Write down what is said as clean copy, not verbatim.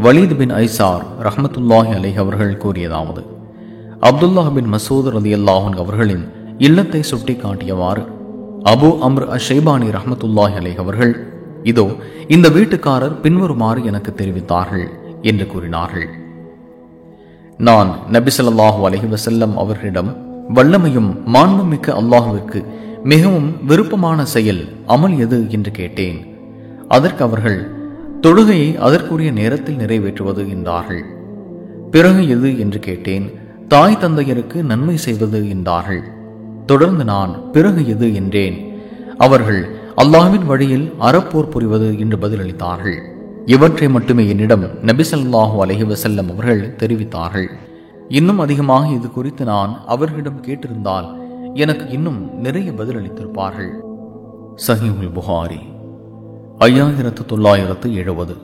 Walid பின் ஐசார் ரஹ்மத்துல்லாஹி அலைஹி அவர்கள் கூறியதாவது, அப்துல்லாஹ் பின் மசூத் ரலியல்லாஹு அன்ஹு அவர்களின் இல்லத்தை சுட்டி காட்டியவாறு அபு அம்ர் அஷைபானி ரஹ்மத்துல்லாஹி அலைஹி அவர்கள், இதோ இந்த வீட்டுக்காரர் பின்வருமாறு எனக்கு தெரிவித்தார்கள் என்று கூறினார்கள். நான் நபி ஸல்லல்லாஹு அலைஹி வஸல்லம் அவர்களிடம், வல்லமையும் மாண்பும் மிக்க அல்லாஹ்விற்கு மிகவும் விருப்பமான செயல் அமல் எது என்று கேட்டேன். அதற்கு அவர்கள், தொழுகையை அதற்குரிய நேரத்தில் நிறைவேற்றுவது என்றார்கள். பிறகு எது என்று கேட்டேன். தாய் தந்தையருக்கு நன்மை செய்வது என்றார்கள். தொடர்ந்து நான் பிறகு எது என்றேன். அவர்கள், அல்லாஹ்வின் வழியில் அறப்போர் புரிவது என்று பதிலளித்தார்கள். இவற்றை மட்டுமே என்னிடம் நபி ஸல்லல்லாஹு அலைஹி வஸல்லம் அவர்கள் தெரிவித்தார்கள். இன்னும் அதிகமாக இது குறித்து நான் அவர்களிடம் கேட்டிருந்தால் எனக்கு இன்னும் நிறைய பதிலளித்திருப்பார்கள். சஹீஹுல் புகாரி 5970.